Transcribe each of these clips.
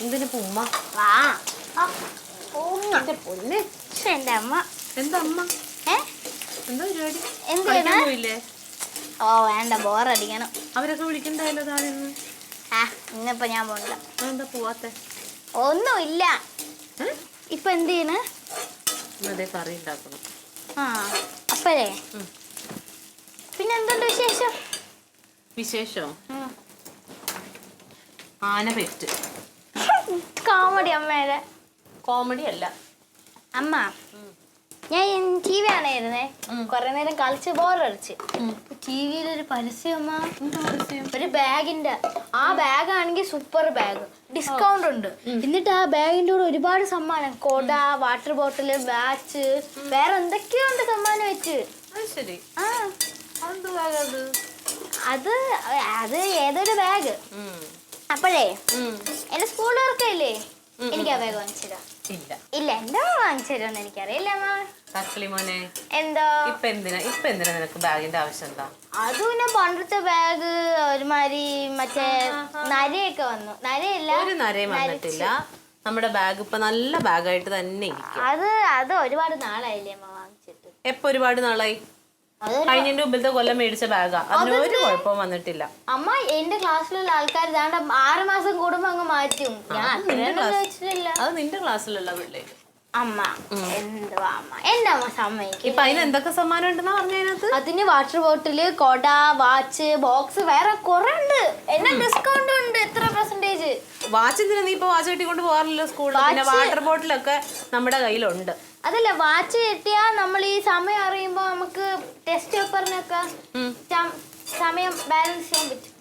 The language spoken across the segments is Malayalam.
എന്തിനിപ്പോ ഉമ്മ? വാ എന്റെ പൊന്നെ, എന്റെ അമ്മ. എന്താ അമ്മ? എന്താ പരിപാടി? കളിക്കാൻ ഓ വേണ്ട, ബോറടിക്കണം. അവരൊക്കെ വിളിക്കണ്ടായല്ലോ താഴെ നിന്ന്. ഇന്നിപ്പോ ഞാൻ പോണില്ല. എന്താ പോവാത്തെ? ഒന്നുമില്ല. ഇപ്പൊ എന്ത് ചെയ്യണ്? അതെ, കറി ഉണ്ടാക്കണം. അപ്പഴേ പിന്നെ എന്തുണ്ട് വിശേഷം? വിശേഷോ? ആന പെറ്റ്. കോമഡി അമ്മേടെ. കോമഡി അല്ല അമ്മ. ഞാൻ ടി വി ആണായിരുന്നേ, കൊറേ നേരം കളിച്ച് ബോറടിച്ച്. ടിവിയിലൊരു പരസ്യം, ഒരു ബാഗിന്റെ. ആ ബാഗ് ആണെങ്കിൽ സൂപ്പർ ബാഗ്, ഡിസ്കൗണ്ട് ഉണ്ട്. എന്നിട്ട് ആ ബാഗിന്റെ കൂടെ ഒരുപാട് സമ്മാനം, കൊട, വാട്ടർ ബോട്ടില്, വാച്ച്, വേറെ എന്തൊക്കെയോ ഉണ്ട് സമ്മാനം വെച്ച്. അത് അത് ഏതൊരു ബാഗ്. അപ്പോഴേ എന്റെ സ്കൂൾ വർക്കല്ലേ, എനിക്ക് ആ ബാഗ് വാങ്ങിച്ചതാ. ഇല്ല, എന്റെ അമ്മ വാങ്ങിച്ചു തരുമെന്ന് എനിക്കറിയില്ല അമ്മ. എന്തോ ഇപ്പൊ എന്തിനാ നിനക്ക് ബാഗിന്റെ ആവശ്യം എന്താ? അത് പിന്നെ പണ്ടത്തെ ബാഗ് ഒരുമാതിരി മറ്റേ നരയൊക്കെ വന്നു. നരയില്ല, ഒരു നരയും വന്നിട്ടില്ല. നമ്മുടെ ബാഗ് ഇപ്പൊ നല്ല ബാഗായിട്ട് തന്നെ ഇരിക്കും. അത് ഒരുപാട് നാളായില്ലേ അമ്മ വാങ്ങിച്ചിട്ട്? എപ്പൊ ഒരുപാട് നാളായി? കഴിഞ്ഞതിന്റെ മുമ്പിലത്തെ കൊല്ലം മേടിച്ച ബാഗാ. അതിന് ഒരു കുഴപ്പവും വന്നിട്ടില്ല. അമ്മ എന്റെ ക്ലാസ്സിലുള്ള ആൾക്കാർ 6 മാസം കൂടുമ്പോ അങ്ങ് മാറ്റും. ഞാൻ അത് നിന്റെ ക്ലാസ്സിലുള്ള പിള്ളേര്. അമ്മ എന്തുവാ അമ്മ, എന്റെ അമ്മ സമ്മതിക്കും. ഇപ്പൊ അതിന് എന്തൊക്കെ സമ്മാനം ഉണ്ടെന്നാ പറഞ്ഞതിനകത്ത്? അതിന് വാട്ടർ ബോട്ടില്, കൊട, വാച്ച്, ബോക്സ്, വേറെ കുറെ ഉണ്ട്. എന്നെ ഡിസ്കൗണ്ട് ഉണ്ട്. എത്ര %? വാച്ച് എന്തിനാ നീ ഇപ്പൊ വാച്ച് കെട്ടിക്കൊണ്ട് പോകാറില്ലല്ലോ സ്കൂളിൽ? പിന്നെ വാട്ടർ ബോട്ടിലൊക്കെ നമ്മുടെ കയ്യിലുണ്ട്. അതല്ല, വാച്ച് കെട്ടിയാ നമ്മൾ ഈ സമയം അറിയുമ്പോ നമുക്ക് ടെസ്റ്റ് പേപ്പറിനൊക്കെ സമയം ബാലൻസ് ചെയ്യാൻ പറ്റും.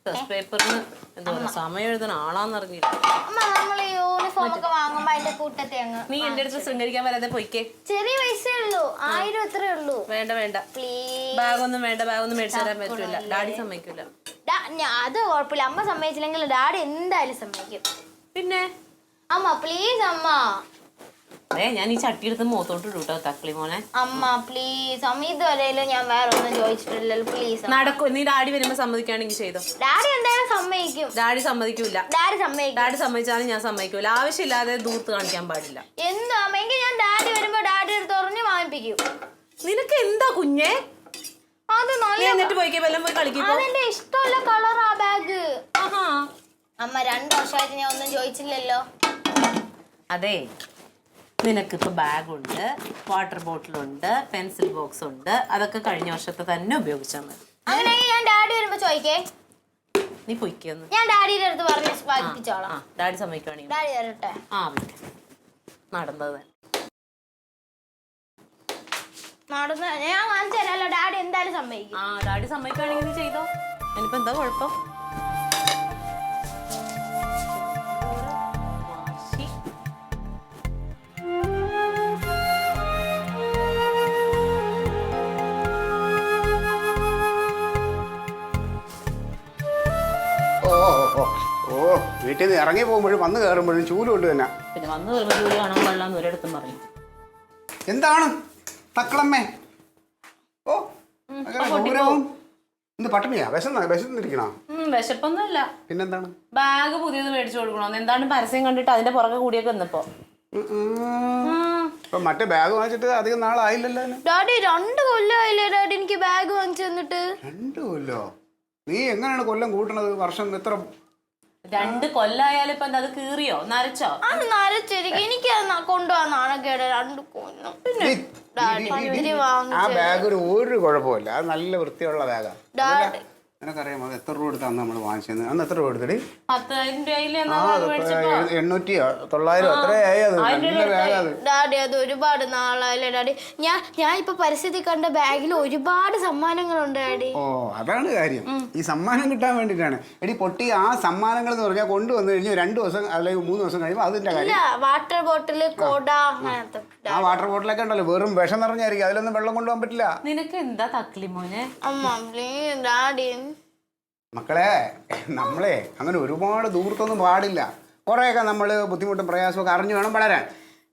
ടെസ്റ്റ് പേപ്പറിന് എന്താ സമയം എഴുതുന്ന ആളാന്നറിഞ്ഞില്ല. നമ്മൾ യൂണിഫോം ഒക്കെ വാങ്ങുമ്പോ അതിന്റെ കൂട്ടത്തെ അങ്ങ്. നീ എന്റെ അടുത്ത് ശൃംഗരിക്കാൻ വരാതെ പൊയ്ക്കേ. ചെറിയ പൈസയേ ഉള്ളൂ, 1000 എത്രയേ ഉള്ളൂ. വേണ്ട ബാഗൊന്നും വേണ്ട, ബാഗൊന്നും മേടിച്ചു തരാൻ പറ്റൂല. ഡാഡി സമ്മതിക്കൂല. അത് കുഴപ്പമില്ല, അമ്മ സമ്മതിച്ചില്ലെങ്കിൽ ഡാഡി എന്തായാലും സമ്മതിക്കും. പിന്നെ അമ്മ പ്ലീസ് അമ്മ. ഞാൻ ഈ ചട്ടി എടുത്ത് മുഖത്തോട്ട് ഇട്ടോ തക്കളി മോനെ. അമ്മ പ്ലീസ് അമ്മ, ഇതുവരെയല്ലോ ഞാൻ വേറെ ഒന്നും ചോദിച്ചിട്ടില്ലല്ലോ. പ്ലീസ് നടക്കും. നീ ഡാഡി വരുമ്പോ സമ്മതിക്കുകയാണെങ്കിൽ ചെയ്തോ. ഡാഡി എന്തായാലും സമ്മതിക്കും. ഡാഡി സമ്മതിക്കൂല. ഡാഡി സമ്മതിച്ചാലും ഞാൻ സമ്മതിക്കൂല. ആവശ്യമില്ലാതെ ദൂർത്ത് കാണിക്കാൻ പാടില്ല. എന്താ എങ്കിൽ ഞാൻ ഡാഡി വരുമ്പോ ഡാഡി എടുത്ത് ഉറഞ്ഞു വാങ്ങിപ്പിക്കും. നിനക്ക് എന്താ കുഞ്ഞേ? അത് എന്നിട്ട് പോയിക്കേ, വല്ലതും പോയി കളിക്കും. അതെന്റെ ഇഷ്ടമുള്ള കളർ ആ ബാഗ്. അമ്മ 2 വർഷമായിട്ട് ഞാൻ ഒന്നും ചോദിച്ചില്ലല്ലോ. അതെ, നിനക്കിപ്പോൾ ബാഗുണ്ട്, വാട്ടർ ബോട്ടിലുണ്ട്, പെൻസിൽ ബോക്സ് ഉണ്ട്. അതൊക്കെ കഴിഞ്ഞ വർഷത്തെ തന്നെ ഉപയോഗിച്ചാൽ മതി. അങ്ങനെയാണെങ്കിൽ ഞാൻ ഡാഡി വരുമ്പോ ചോദിക്കേ. നീ പൊയ്ക്കൊന്ന്. ഞാൻ ഡാഡിയുടെ അടുത്ത് പറഞ്ഞ് വാങ്ങിപ്പിച്ചോളാം. ഡാഡി സമ്മതിക്കുവാണെങ്കിൽ. ഡാഡി തരട്ടെ. നടന്നത് ഞാൻ വാങ്ങിച്ചു തരാമല്ലോ. ഡാഡി എന്തായാലും സമ്മതിക്കും. ഡാഡി സമ്മതിക്കുവാണെങ്കിൽ നീ ചെയ്തോ. എനിക്കിപ്പോ എന്താ കുഴപ്പം? വീട്ടിൽ നിന്ന് ഇറങ്ങി പോകുമ്പോഴും വന്ന് കയറുമ്പോഴും ചൂലുകൊണ്ട് തന്നെ. പിന്നെ വന്ന് കയറുമ്പോൾ ചൂല് കാണാൻ കൊള്ളാന്ന് ഒരിടത്തും പറയും. എന്താണ് തക്കളമ്മേ? എന്ത് പട്ടിണിയാ? വിശന്നിരിക്കണോ? വിശപ്പൊന്നുമില്ല. പിന്നെന്താണ്? ബാഗ് പുതിയത് മേടിച്ചു കൊടുക്കണോ? എന്താണ് പരസ്യം കണ്ടിട്ട് അതിന്റെ പുറകെ കൂടിയൊക്കെ വന്നപ്പോ. മറ്റേ ബാഗ് വാങ്ങിച്ചിട്ട് അധികം നാളായില്ലല്ലോ. ഡാഡി 2 കൊല്ലമായില്ലേ ഡാഡി എനിക്ക് ബാഗ് വാങ്ങിച്ചു തന്നിട്ട്? 2 കൊല്ലോ? നീ എങ്ങനെയാണ് കൊല്ലം കൂട്ടണത്? വർഷം എത്ര? 2 കൊല്ലായാലും ഇപ്പൊ എന്താ, അത് കീറിയോ നരച്ചോ? അത് നരച്ചിരിക്കും. എനിക്ക് കൊണ്ടുപോകാൻ നാണക്കേട്. 2 കൊല്ലം. ആ ബാഗ് ഒരു കുഴപ്പമില്ല, അത് നല്ല വൃത്തിയുള്ള ബാഗാ. നിനക്കറിയാം അത് എത്ര രൂപ കൊടുത്താണ് നമ്മൾ വാങ്ങിച്ചത്? അന്ന് എത്ര രൂപ കൊടുത്തടി? 800 900 അത്രയായി. അത് നല്ല ബാഗാണ് ഡാഡി. അത് ഒരുപാട് നാളായില്ലേ ഡാഡി. ഞാൻ ഇപ്പൊ പരിസ്ഥിതി കണ്ട ബാഗിൽ ഒരുപാട് സമ്മാനങ്ങളുണ്ട് ഡാഡി. അതാണ് കാര്യം. ഈ സമ്മാനം കിട്ടാൻ വേണ്ടിട്ടാണ് എടി പൊട്ടി. ആ സമ്മാനങ്ങൾ എന്ന് പറഞ്ഞാൽ കൊണ്ടുവന്നു കഴിഞ്ഞാൽ 2 ദിവസം അല്ലെങ്കിൽ 3 ദിവസം കഴിയുമ്പോൾ അതിന്റെ കാര്യം. വാട്ടർ ബോട്ടില്, കൊട, അങ്ങനത്തെ. ആ വാട്ടർ ബോട്ടിലൊക്കെ ഉണ്ടല്ലോ, വെറും വിഷം നിറഞ്ഞായിരിക്കും. അതിലൊന്നും വെള്ളം കൊണ്ടുപോകാൻ പറ്റില്ല. നിനക്ക് എന്താ തക്കളി മോനെ? അമ്മ പ്ലീസ് ഡാഡി. മക്കളെ, നമ്മളെ അങ്ങനെ ഒരുപാട് ദൂരത്തൊന്നും പാടില്ല. കുറേയൊക്കെ നമ്മൾ ബുദ്ധിമുട്ടും പ്രയാസമൊക്കെ അറിഞ്ഞു വേണം വളരാൻ.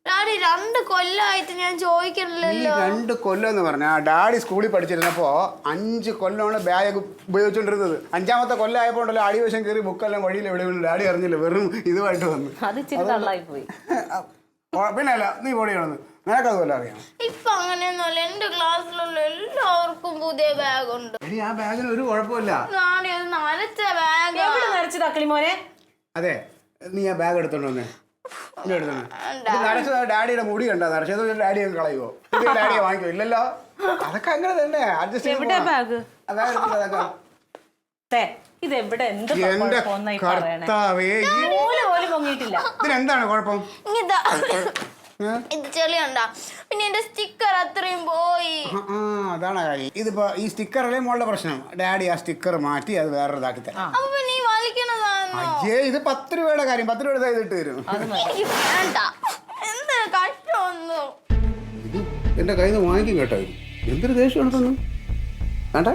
ഡാഡി 2 കൊല്ലമായിട്ട് ഞാൻ ഈ ചോദിക്കണില്ലല്ലോ. 2 കൊല്ലം എന്ന് പറഞ്ഞാൽ ഡാഡി സ്കൂളിൽ പഠിച്ചിരുന്നപ്പോൾ 5 കൊല്ലമാണ് ബാഗ് ഉപയോഗിച്ചുകൊണ്ടിരുന്നത്. 5ാമത്തെ കൊല്ലം ആയപ്പോൾ ഉണ്ടല്ലോ അടിവശം കയറി ബുക്കെല്ലാം വഴിയിൽ എവിടെ വീണ് ഡാഡി അറിഞ്ഞില്ല, വെറും ഇതുമായിട്ട് വന്നു. അത് ഇച്ചിരി തള്ളായി പോയി. പിന്നെ അല്ല, നീ പൊടിയാണെന്ന് നിനക്കത് വല്ല അറിയാം. ഇപ്പൊ അങ്ങനെയൊന്നുമല്ല, എന്റെ ക്ലാസ്സിലുള്ള എല്ലാവർക്കും പുതിയ ബാഗ് ഉണ്ട്. എടി ആ ബാഗിന് ഒരു കുഴപ്പമില്ല. ഡാഡി അത് നനച്ച ബാഗ്. എവിടെ നരച്ചത് അക്കിളി മോനെ? അതെ, നീ ആ ബാഗ് എടുത്തോണ്ട് വന്നേ. നരച്ചത് ഡാഡിയുടെ മുടി കണ്ടാ നരച്ചത് ഡാഡി അങ്ങ് കളയുവോ? ഡാഡിയെ വാങ്ങിക്കോ? ഇല്ലല്ലോ, അതൊക്കെ അങ്ങനെ തന്നെ അഡ്ജസ്റ്റ് എവിടെ ബാഗ്? ഇതെവിടെ? എന്റെ കർത്താവേ, പോലും പൊങ്ങിയിട്ടില്ല. ഇതിനെന്താണ് കുഴപ്പം? ഇത് ചെളിയുണ്ടാ, പിന്നെ എന്റെ സ്റ്റിക്കർ അത്രയും പോയി. അതാണ് കാര്യം. ഇതിപ്പോ ഈ സ്റ്റിക്കറല്ലേ മോളുടെ പ്രശ്നം. ഡാഡി ആ സ്റ്റിക്കർ മാറ്റി അത് വേറെ ഇതാക്കി തരാം. അപ്പൊ നീ വലിക്കണതാണോ? അയ്യേ, ഇത് 10 രൂപയുടെ കാര്യം. 10 രൂപ ഇട്ട് തരും. എനിക്ക് വേണ്ട, എന്താ കഷ്ടമൊന്നും. ഇത് എന്റെ കയ്യിൽ നിന്ന് വാങ്ങിക്കും കേട്ടോ. എന്തൊരു ദേഷ്യം എടുക്കുന്നു. വേണ്ട,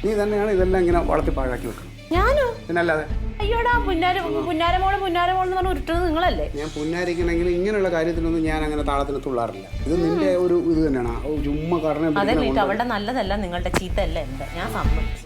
നീ തന്നെയാണ് ഇതെല്ലാം ഇങ്ങനെ വളർത്തി പാഴാക്കി വെക്കണം. ഞാനോ? പിന്നല്ലാതെ. അയ്യോടാ, പുന്നാരമോള് എന്ന് പറഞ്ഞ് ഉരുട്ടുന്നത് നിങ്ങളല്ലേ? ഞാൻ പുന്നാരിക്കണമെങ്കിൽ ഇങ്ങനെയുള്ള കാര്യത്തിനൊന്നും ഞാൻ അങ്ങനെ താളത്തിന് തുള്ളാറില്ല. ഇത് നിന്റെ ഒരു ഇത് തന്നെയാണ്. ചുമ്മാ കടനെ അതെ, അവളുടെ നല്ലതല്ല നിങ്ങളുടെ ചീത്തല്ല എന്റെ. ഞാൻ സമ്മതിച്ചു.